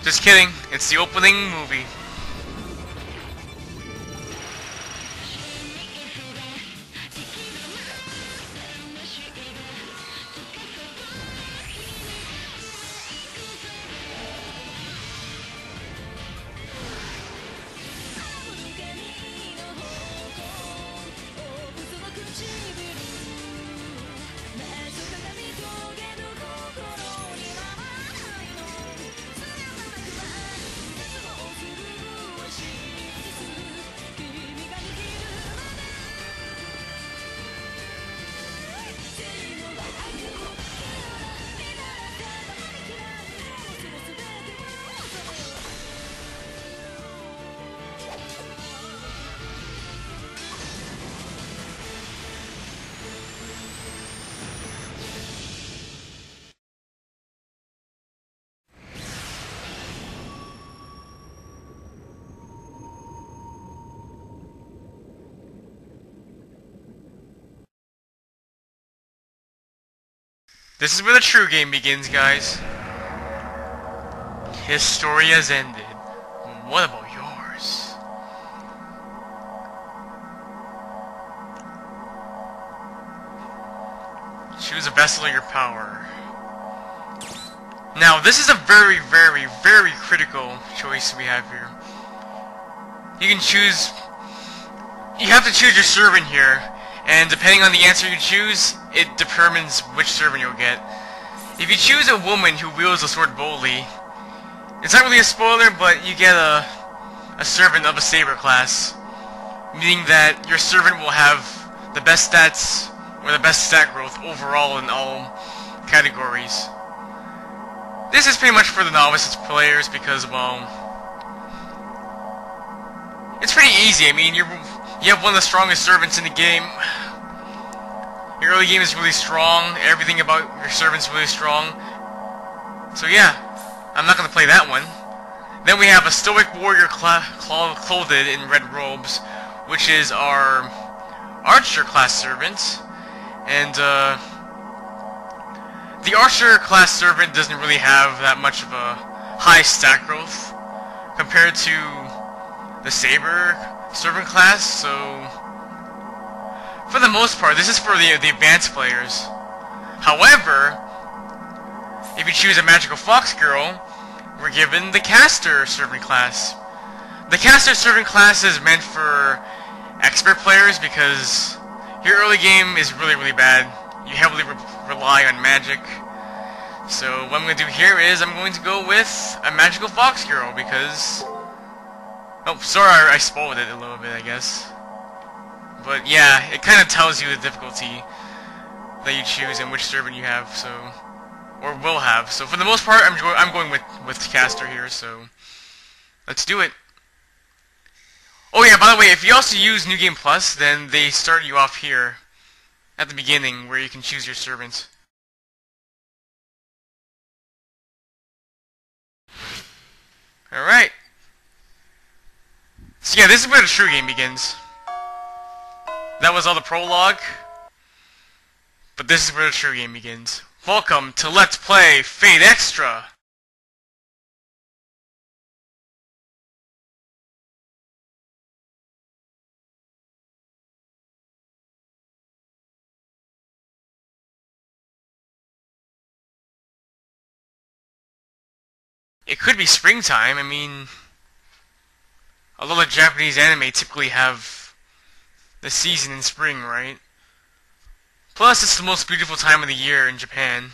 Just kidding, it's the opening movie. This is where the true game begins, guys. His story has ended. What about yours? Choose a vessel of your power. Now, this is a very, very, very critical choice we have here. You can choose... You have to choose your servant here, and depending on the answer you choose, it determines which servant you'll get. If you choose a woman who wields a sword boldly, it's not really a spoiler, but you get a servant of a saber class, meaning that your servant will have the best stats, or the best stat growth overall in all categories. This is pretty much for the novice players because, well, it's pretty easy. I mean, you have one of the strongest servants in the game. Your early game is really strong. Everything about your servant's really strong. So yeah, I'm not going to play that one. Then we have a stoic warrior clothed in red robes, which is our archer class servant. And the archer class servant doesn't really have that much of a high stat growth compared to the saber servant class, so for the most part, this is for the advanced players. However, if you choose a magical fox girl, we're given the caster servant class. The caster servant class is meant for expert players because your early game is really, really bad. You heavily rely on magic. So what I'm going to do here is I'm going to go with a magical fox girl because... Oh, sorry, I spoiled it a little bit, I guess. But yeah, it kind of tells you the difficulty that you choose and which servant you have, so... Or will have. So for the most part, I'm going with caster here, so... Let's do it. Oh yeah, by the way, if you also use New Game Plus, then they start you off here at the beginning where you can choose your servants. Alright. So yeah, this is where the true game begins. That was all the prologue. But this is where the true game begins. Welcome to Let's Play Fate Extra! It could be springtime. I mean, a lot of Japanese anime typically have the season in spring, right? Plus, it's the most beautiful time of the year in Japan.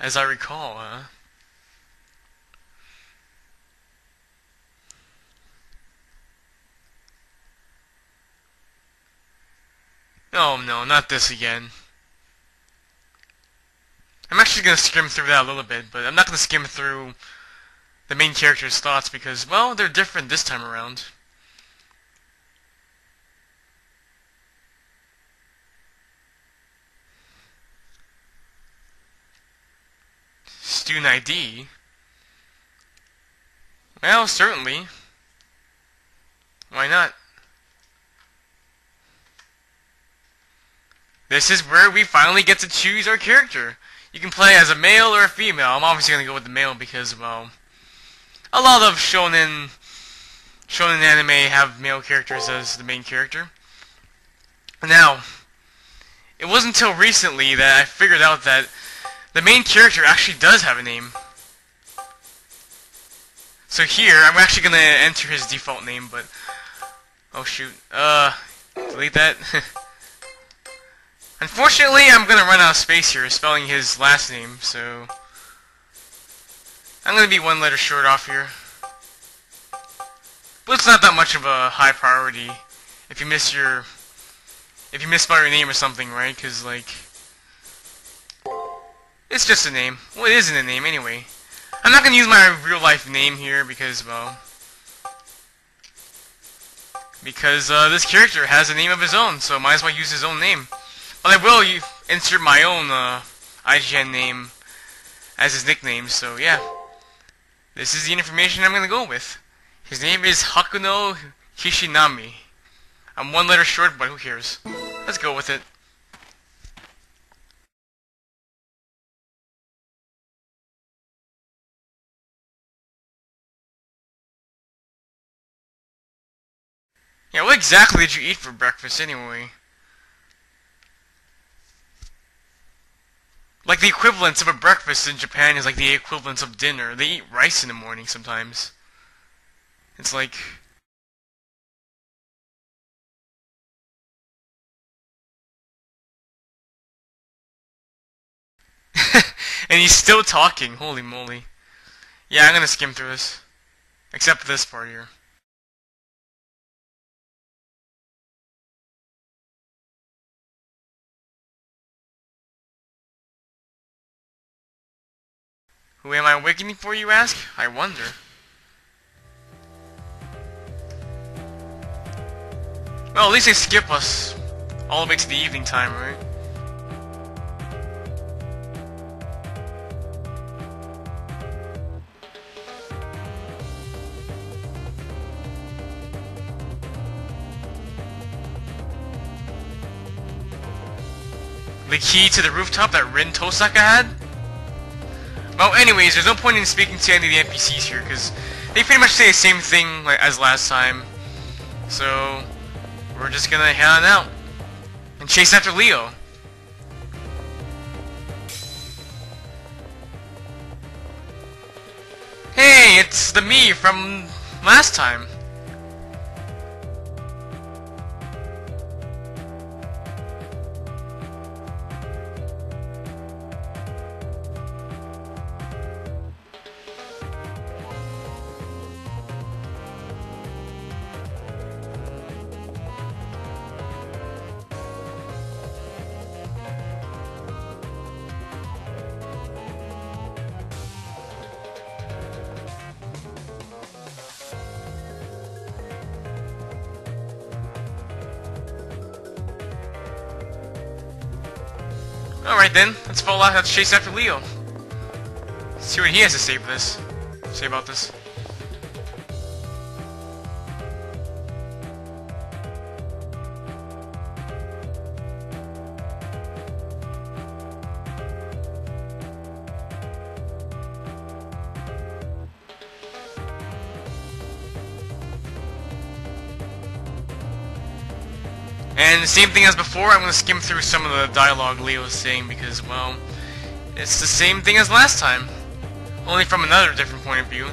As I recall, huh? Oh no, not this again. I'm actually going to skim through that a little bit, but I'm not going to skim through the main character's thoughts because, well, they're different this time around. student ID? Well, certainly. Why not? This is where we finally get to choose our character. You can play as a male or a female. I'm obviously going to go with the male because, well, a lot of shonen anime have male characters as the main character. Now, it wasn't until recently that I figured out that the main character actually does have a name. So here, I'm actually going to enter his default name, but... Oh shoot. Delete that. Unfortunately, I'm going to run out of space here spelling his last name, so... I'm going to be one letter short off here. But it's not that much of a high priority if you misspell your name or something, right? Because, like... It's just a name. Well, it isn't a name anyway. I'm not going to use my real-life name here because, well... Because this character has a name of his own, so might as well use his own name. But I will insert my own IGN name as his nickname, so yeah. This is the information I'm going to go with. His name is Hakuno Hishinami. I'm one letter short, but who cares? Let's go with it. Yeah, what exactly did you eat for breakfast anyway? Like, the equivalence of a breakfast in Japan is like the equivalence of dinner. They eat rice in the morning sometimes. It's like... And he's still talking, holy moly. Yeah, I'm gonna skim through this. Except this part here. Who am I awakening for, you ask? I wonder. Well, at least they skip us all the way to the evening time, right? The key to the rooftop that Rin Tosaka had? Well, anyways, there's no point in speaking to any of the NPCs here, because they pretty much say the same thing as last time. So, we're just gonna head on out and chase after Leo. Hey, it's the me from last time. Alright then, let's follow out, let's chase after Leo. See what he has to say about this. And the same thing as before, I'm going to skim through some of the dialogue Leo was saying because, well, it's the same thing as last time. Only from another different point of view.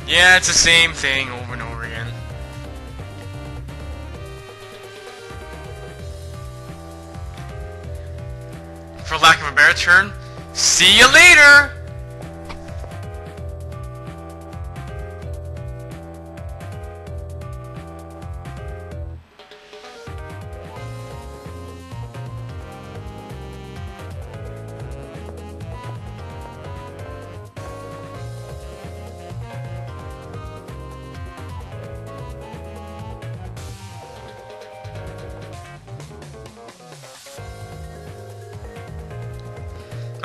Yeah, it's the same thing over and over again. For lack of a better term, see you later!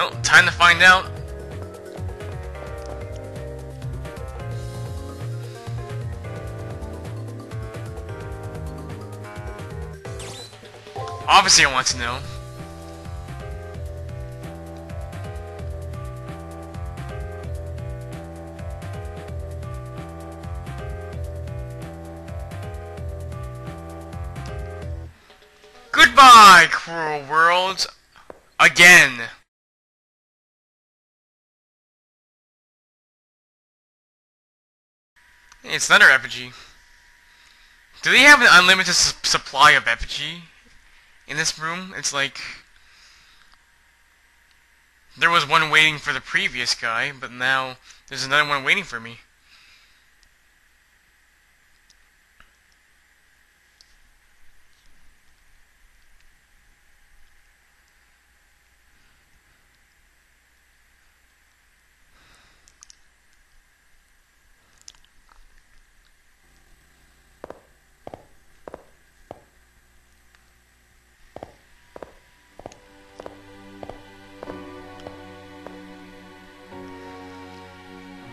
Well, time to find out. Obviously, I want to know. Goodbye, cruel world. Again. It's another effigy. Do they have an unlimited supply of effigy in this room? It's like there was one waiting for the previous guy, but now there's another one waiting for me.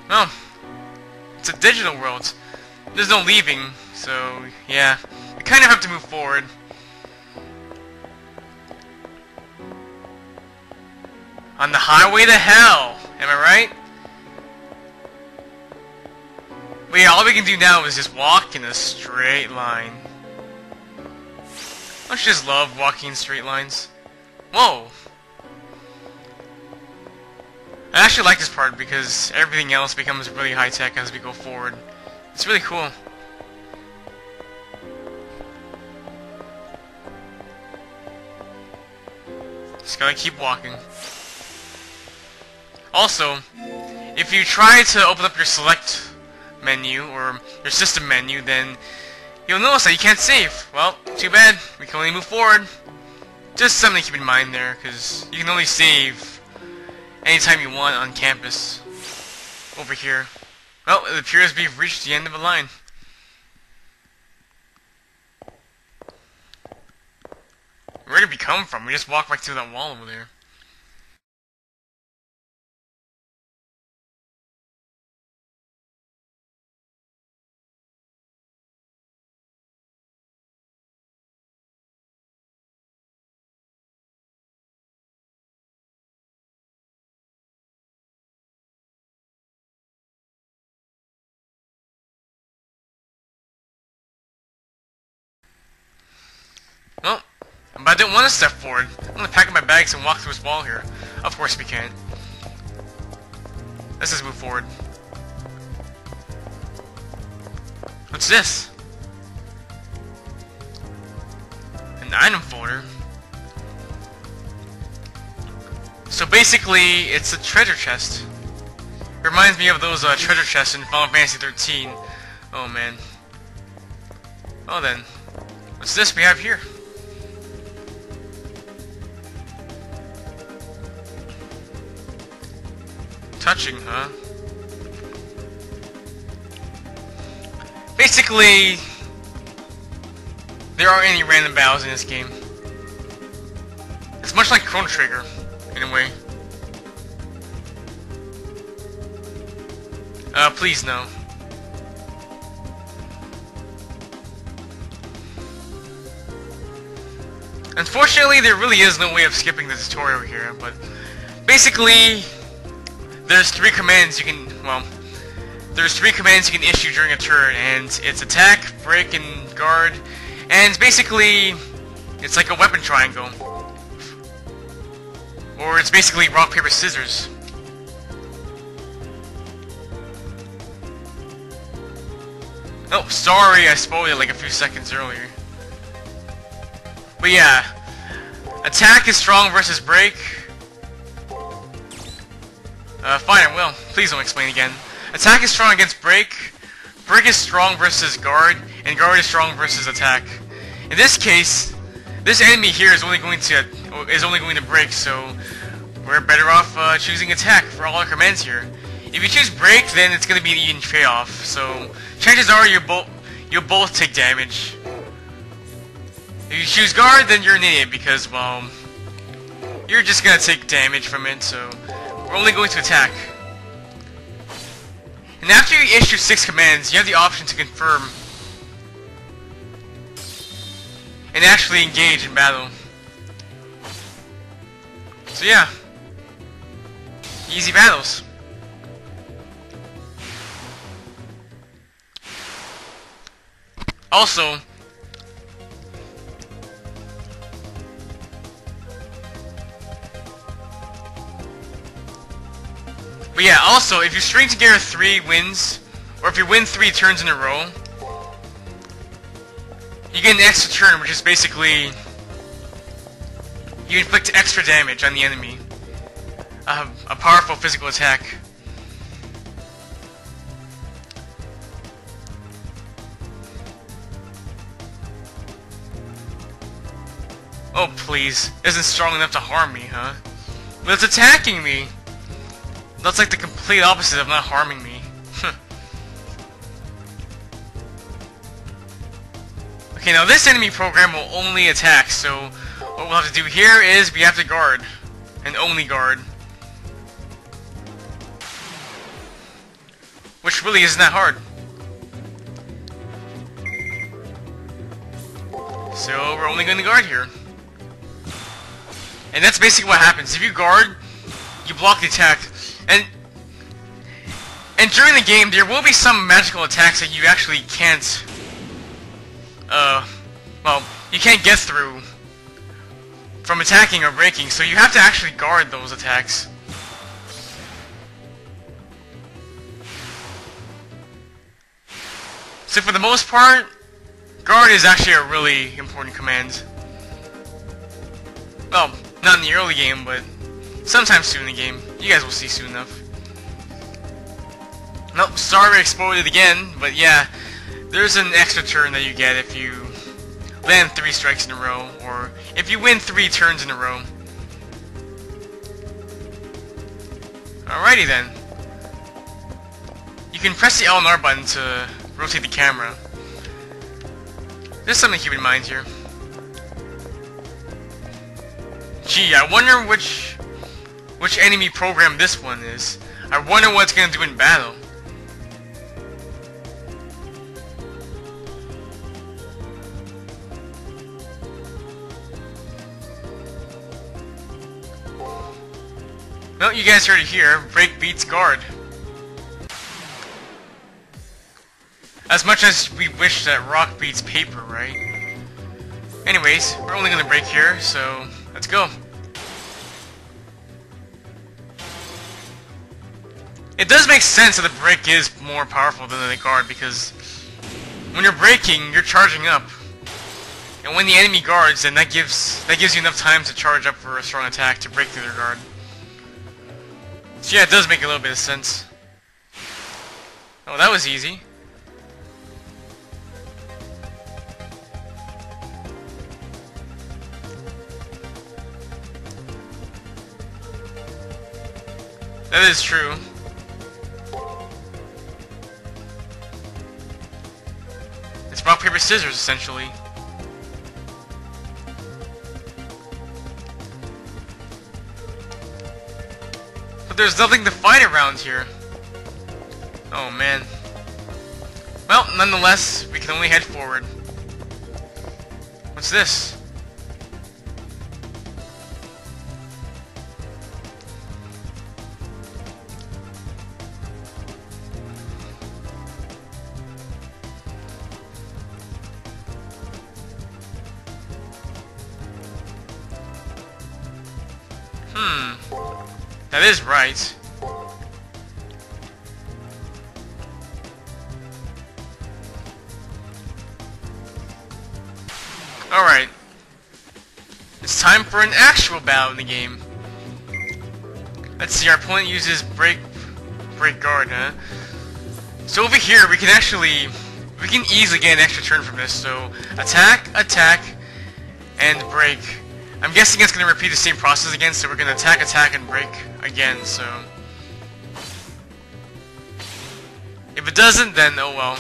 Well, it's a digital world. There's no leaving, so yeah, we kind of have to move forward. On the highway to hell, am I right? But yeah, all we can do now is just walk in a straight line. Don't you just love walking in straight lines? Whoa! I actually like this part because everything else becomes really high-tech as we go forward. It's really cool. Just gotta keep walking. Also, if you try to open up your select menu or your system menu, then you'll notice that you can't save. Well, too bad. We can only move forward. Just something to keep in mind there, because you can only save anytime you want on campus. Over here. Well, it appears we've reached the end of the line. Where did we come from? We just walked right through that wall over there. Well, but I didn't want to step forward. I'm gonna pack up my bags and walk through this wall here. Of course we can. Let's just move forward. What's this? An item folder. So basically, it's a treasure chest. It reminds me of those treasure chests in Final Fantasy 13. Oh man. Oh then. What's this we have here? Touching, huh? Basically, there aren't any random battles in this game. It's much like Chrono Trigger, in a way. Please no. Unfortunately, there really is no way of skipping the tutorial here, but basically, there's three commands you can issue during a turn, and it's attack, break, and guard. And basically, it's like a weapon triangle. Or it's basically rock, paper, scissors. Oh, sorry, I spoiled it like a few seconds earlier. But yeah, attack is strong versus break. Fine, I will. Please don't explain again. Attack is strong against break. Break is strong versus guard, and guard is strong versus attack. In this case, this enemy here is only going to break, so we're better off choosing attack for all our commands here. If you choose break, then it's going to be an even trade-off. So chances are you'll both take damage. If you choose guard, then you're an idiot because, well, you're just gonna take damage from it, so we're only going to attack. And after you issue 6 commands, you have the option to confirm and actually engage in battle. So yeah, easy battles. Also, but yeah, also, if you string together 3 wins, or if you win 3 turns in a row, you get an extra turn, which is basically you inflict extra damage on the enemy. A powerful physical attack. Oh please, isn't strong enough to harm me, huh? But it's attacking me! That's like the complete opposite of not harming me. Okay, now this enemy program will only attack, so what we'll have to do here is we have to guard. And only guard. Which really isn't that hard. So we're only going to guard here. And that's basically what happens. If you guard, you block the attack. And during the game, there will be some magical attacks that you actually can't, well, you can't get through from attacking or breaking, so you have to actually guard those attacks. So for the most part, guard is actually a really important command. Well, not in the early game, but sometime soon in the game. You guys will see soon enough. Nope, sorry, exploded again, but yeah, there's an extra turn that you get if you land 3 strikes in a row, or if you win 3 turns in a row. Alrighty then. You can press the L and R button to rotate the camera. There's something to keep in mind here. Gee, I wonder which enemy program this one is. I wonder what it's gonna do in battle. Well, you guys heard it here. Break beats guard. As much as we wish that rock beats paper, right? Anyways, we're only gonna break here, so let's go. It does make sense that the break is more powerful than the guard, because when you're breaking, you're charging up. And when the enemy guards, then that gives you enough time to charge up for a strong attack to break through their guard. So yeah, it does make a little bit of sense. Oh, that was easy. That is true. It's rock, paper, scissors, essentially. But there's nothing to fight around here. Oh man. Well, nonetheless, we can only head forward. What's this? That is right. Alright. It's time for an actual battle in the game. Let's see, our opponent uses break guard, huh? So over here, we can easily get an extra turn from this. So, attack, and break. I'm guessing it's going to repeat the same process again, so we're going to attack, and break again, so... If it doesn't, then oh well.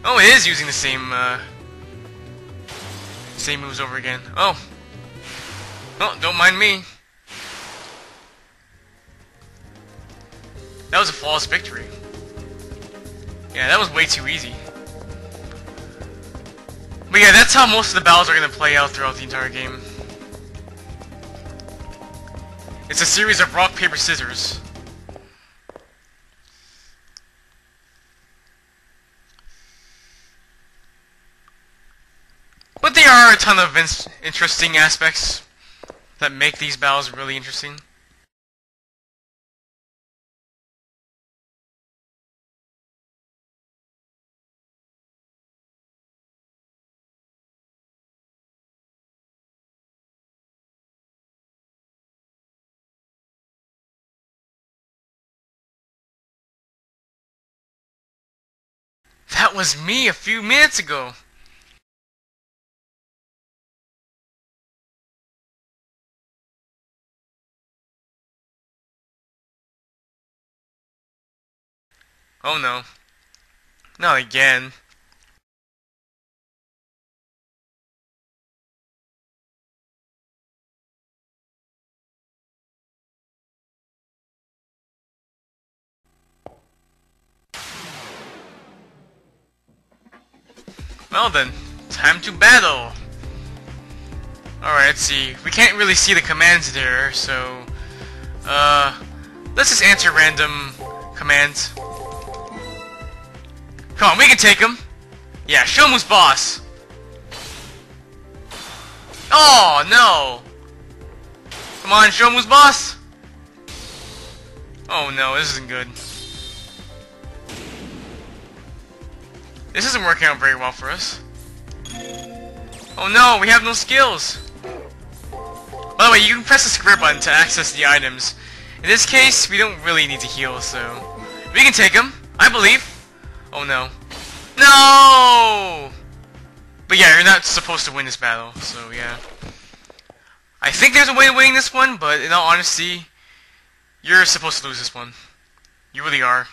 Oh, it is using the same same moves over again. Oh. Oh, don't mind me. That was a flawless victory. Yeah, that was way too easy. But yeah, that's how most of the battles are going to play out throughout the entire game. It's a series of rock, paper, scissors. But there are a ton of interesting aspects that make these battles really interesting. That was me a few minutes ago. Oh no. Not again. Well then, time to battle. Alright, let's see. We can't really see the commands there, so... let's just answer random commands. Come on, we can take him! Yeah, Shomu's boss! Oh, no! Come on, Shomu's boss! Oh no, this isn't good. This isn't working out very well for us. Oh no, we have no skills! By the way, you can press the square button to access the items. In this case, we don't really need to heal, so... we can take him, I believe! Oh no. No! But yeah, you're not supposed to win this battle, so yeah. I think there's a way of winning this one, but in all honesty, you're supposed to lose this one. You really are.